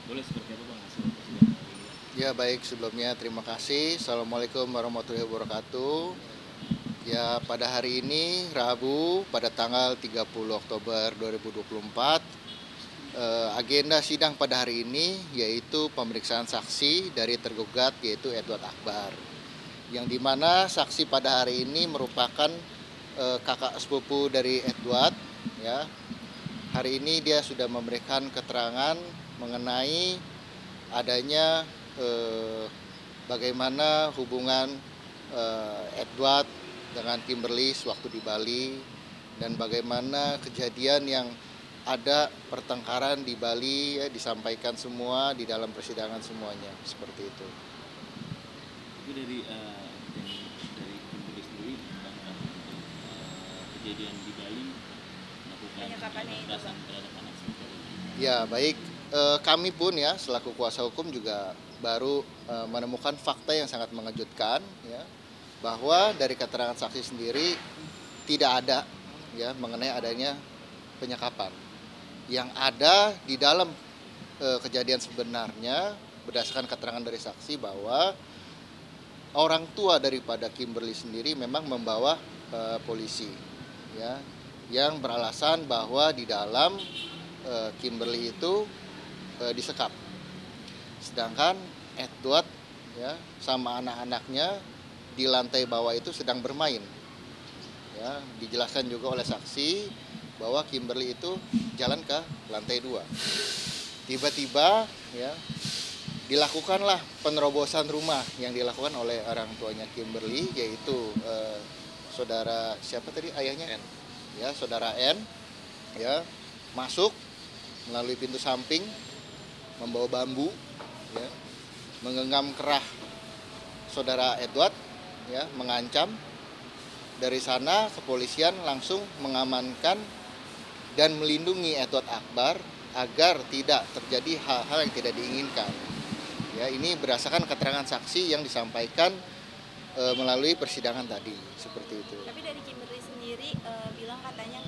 Boleh seperti apa Bang hasil persidangan hari ini? Ya baik, sebelumnya terima kasih. Assalamualaikum warahmatullahi wabarakatuh. Ya pada hari ini Rabu pada tanggal 30 Oktober 2024 agenda sidang pada hari ini yaitu pemeriksaan saksi dari tergugat yaitu Edward Akbar. Yang dimana saksi pada hari ini merupakan kakak sepupu dari Edward ya. Hari ini dia sudah memberikan keterangan mengenai adanya bagaimana hubungan Edward dengan Kimberly sewaktu di Bali dan bagaimana kejadian yang ada pertengkaran di Bali ya, disampaikan semua di dalam persidangan semuanya seperti itu. Tapi dari Kimberly sendiri apakah untuk kejadian di Bali melakukan Penyekapannya itu, kekerasan Bang. terhadap anak sendiri? Ya baik, kami pun ya selaku kuasa hukum juga baru menemukan fakta yang sangat mengejutkan ya, bahwa dari keterangan saksi sendiri tidak ada ya mengenai adanya penyekapan. Yang ada di dalam kejadian sebenarnya berdasarkan keterangan dari saksi bahwa orang tua daripada Kimberly sendiri memang membawa polisi ya, yang beralasan bahwa di dalam Kimberly itu disekap. Sedangkan Edward ya sama anak-anaknya di lantai bawah itu sedang bermain. Ya, dijelaskan juga oleh saksi bahwa Kimberly itu jalan ke lantai 2. Tiba-tiba ya dilakukanlah penerobosan rumah yang dilakukan oleh orang tuanya Kimberly yaitu saudara siapa tadi ayahnya N. Ya, saudara N ya masuk melalui pintu samping membawa bambu ya, menggenggam kerah saudara Edward ya, mengancam. Dari sana kepolisian langsung mengamankan dan melindungi Edward Akbar agar tidak terjadi hal-hal yang tidak diinginkan. Ya, ini berdasarkan keterangan saksi yang disampaikan melalui persidangan tadi seperti itu. Tapi dari Kimberly sendiri bilang katanya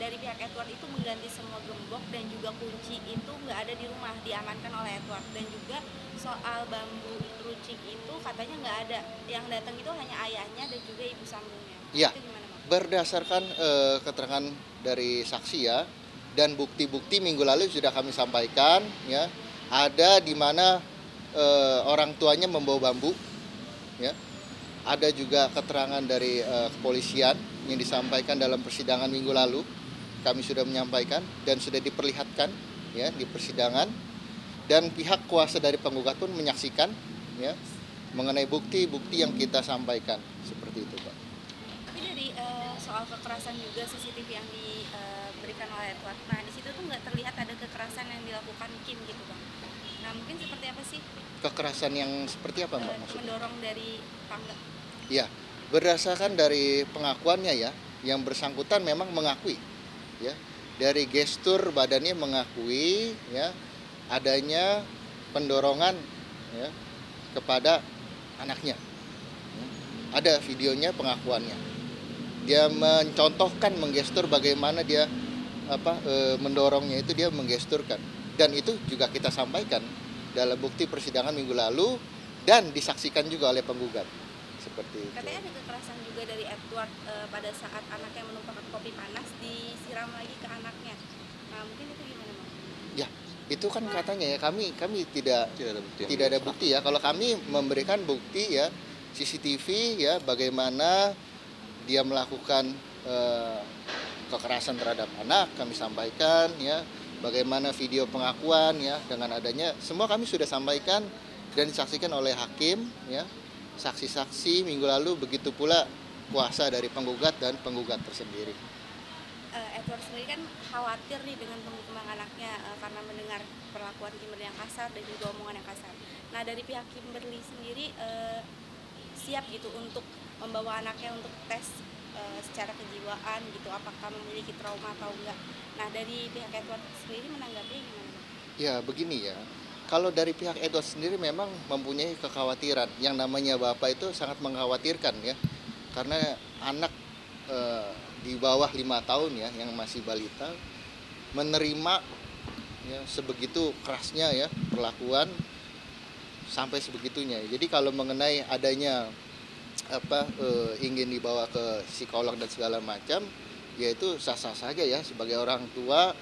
dari pihak Edward itu mengganti semua gembok dan juga kunci itu nggak ada di rumah, diamankan oleh Edward. Dan juga soal bambu runcing itu katanya nggak ada, yang datang itu hanya ayahnya dan juga ibu sambungnya. Iya, Itu gimana, Bang? berdasarkan keterangan dari saksi ya dan bukti-bukti minggu lalu sudah kami sampaikan ya, ada di mana orang tuanya membawa bambu ya. Ada juga keterangan dari kepolisian yang disampaikan dalam persidangan minggu lalu. Kami sudah menyampaikan dan sudah diperlihatkan ya di persidangan, dan pihak kuasa dari penggugat pun menyaksikan ya mengenai bukti-bukti yang kita sampaikan seperti itu, Pak. Tapi dari soal kekerasan juga CCTV yang diberikan oleh Edward. Nah, di situ tuh nggak terlihat ada kekerasan yang dilakukan Kim gitu, Bang. Nah, mungkin seperti apa sih Kekerasan yang seperti apa, Mbak, maksudnya? mendorong dari tangga? Ya, berdasarkan dari pengakuannya ya, yang bersangkutan memang mengakui ya. Dari gestur badannya mengakui ya adanya pendorongan ya kepada anaknya. Ya. Ada videonya pengakuannya. Dia mencontohkan menggestur bagaimana dia mendorongnya itu dia menggesturkan. Dan itu juga kita sampaikan dalam bukti persidangan minggu lalu dan disaksikan juga oleh penggugat. Seperti itu. Katanya ada kekerasan juga dari Edward pada saat anaknya menumpahkan kopi panas disiram lagi ke anaknya. Nah, mungkin itu gimana, Bang? Ya, itu kan katanya ya kami tidak Tidak ada bukti ya. Kalau kami memberikan bukti ya CCTV ya bagaimana dia melakukan kekerasan terhadap anak kami sampaikan ya, bagaimana video pengakuan ya dengan adanya semua kami sudah sampaikan dan disaksikan oleh hakim ya, saksi-saksi minggu lalu, begitu pula kuasa dari penggugat dan penggugat tersendiri. Edward sendiri kan khawatir nih dengan perkembangan anaknya karena mendengar perlakuan Kimberly yang kasar dan juga omongan yang kasar. Nah, dari pihak Kimberly sendiri siap gitu untuk membawa anaknya untuk tes secara kejiwaan gitu, apakah memiliki trauma atau enggak. Nah, dari pihak Edward sendiri menanggapi gimana, Bang? Ya begini ya, kalau dari pihak Edward sendiri memang mempunyai kekhawatiran. Yang namanya bapak itu sangat mengkhawatirkan ya, karena anak di bawah 5 tahun ya yang masih balita menerima ya sebegitu kerasnya ya perlakuan sampai sebegitunya. Jadi kalau mengenai adanya ingin dibawa ke psikolog dan segala macam, ya itu sah-sah saja ya sebagai orang tua,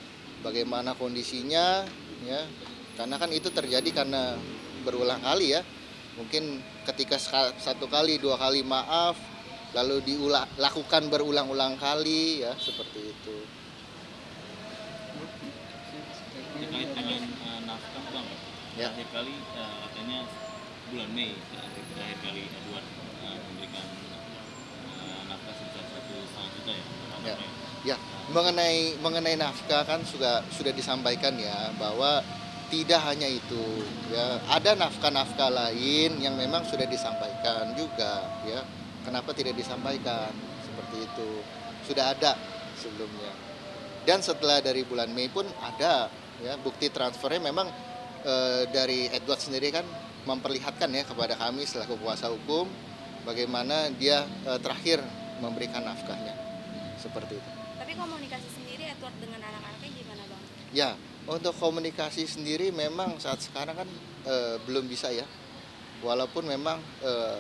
bagaimana kondisinya ya, karena kan itu terjadi karena berulang kali ya, mungkin ketika satu kali dua kali maaf lalu dilakukan berulang-ulang kali ya, seperti itu. Terkait dengan nafkah bang, Ya. terakhir kali katanya bulan Mei terakhir kali Edward memberikan nafkah sebesar 1,5 juta ya per Ya, anaknya. ya. Mengenai nafkah kan sudah disampaikan ya bahwa tidak hanya itu ya, ada nafkah-nafkah lain yang memang sudah disampaikan juga ya. Kenapa tidak disampaikan? Seperti itu. Sudah ada sebelumnya. Dan setelah dari bulan Mei pun ada ya bukti transfernya, memang dari Edward sendiri kan memperlihatkan ya kepada kami selaku kuasa hukum bagaimana dia terakhir memberikan nafkahnya. Seperti itu. Tapi komunikasi sendiri Edward dengan anak-anaknya gimana bang? Ya, untuk komunikasi sendiri memang saat sekarang kan belum bisa ya. Walaupun memang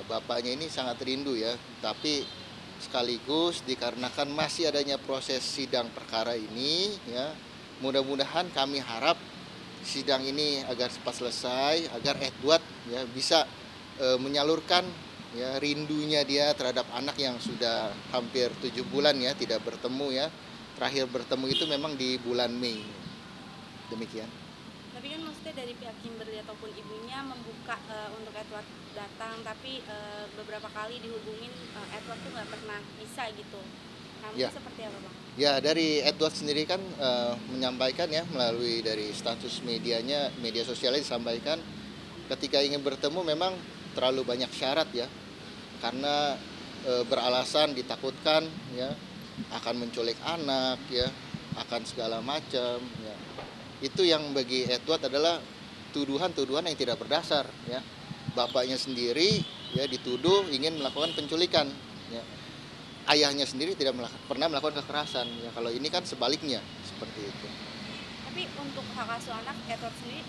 bapaknya ini sangat rindu ya, tapi sekaligus dikarenakan masih adanya proses sidang perkara ini ya, mudah-mudahan kami harap sidang ini agar cepat selesai, agar Edward ya bisa menyalurkan ya rindunya dia terhadap anak yang sudah hampir 7 bulan ya tidak bertemu ya. Terakhir bertemu itu memang di bulan Mei. Demikian. Tapi kan maksudnya dari pihak Kimberly ataupun ibunya membuka untuk Edward datang, tapi beberapa kali dihubungin Edward tuh nggak pernah bisa gitu. Nah mungkin Ya. seperti apa bang? Ya, dari Edward sendiri kan menyampaikan ya melalui dari status medianya, media sosialnya disampaikan ketika ingin bertemu memang terlalu banyak syarat ya, karena beralasan ditakutkan ya akan menculik anak ya, akan segala macam ya. Itu yang bagi Edward adalah tuduhan-tuduhan yang tidak berdasar ya. Bapaknya sendiri ya dituduh ingin melakukan penculikan ya. Ayahnya sendiri tidak pernah melakukan kekerasan ya. Kalau ini kan sebaliknya seperti itu. Tapi untuk hak asuh anak, Edward sendiri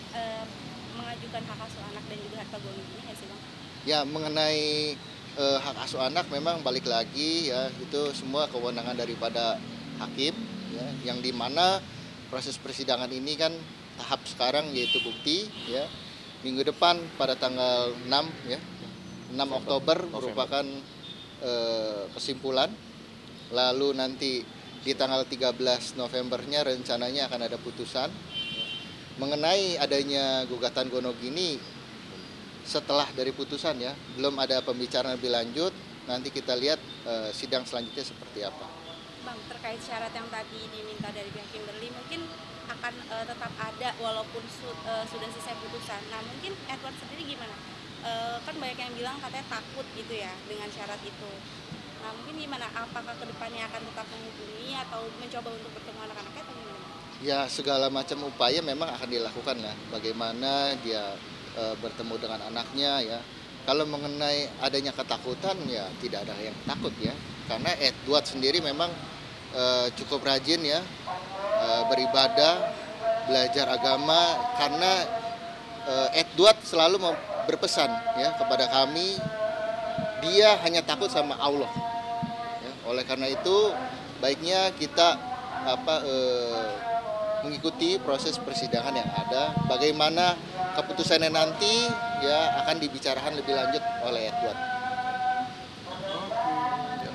mengajukan hak asuh anak dan juga harta gono ini nggak sih bang? Ya, mengenai hak asuh anak memang balik lagi ya, itu semua kewenangan daripada hakim ya, yang dimana proses persidangan ini kan tahap sekarang yaitu bukti ya. Minggu depan pada tanggal 6 ya, 6 Oktober merupakan kesimpulan. Lalu nanti di tanggal 13 Novembernya rencananya akan ada putusan. Mengenai adanya gugatan Gonogini setelah dari putusan ya, belum ada pembicaraan lebih lanjut. Nanti kita lihat sidang selanjutnya seperti apa. Bang, terkait syarat yang tadi diminta dari pihak Kimberly mungkin akan tetap ada walaupun sudah selesai putusan. Nah mungkin Edward sendiri gimana? Kan banyak yang bilang katanya takut gitu ya dengan syarat itu. Nah mungkin gimana? Apakah kedepannya akan tetap menghubungi atau mencoba untuk bertemu anak-anaknya atau gimana? Ya, segala macam upaya memang akan dilakukan lah. Bagaimana dia bertemu dengan anaknya ya. Kalau mengenai adanya ketakutan ya tidak ada yang takut ya. Karena Edward sendiri memang cukup rajin ya beribadah, belajar agama, karena Edward selalu berpesan ya kepada kami, dia hanya takut sama Allah. Ya, oleh karena itu baiknya kita mengikuti proses persidangan yang ada. Bagaimana keputusannya nanti ya akan dibicarakan lebih lanjut oleh Edward.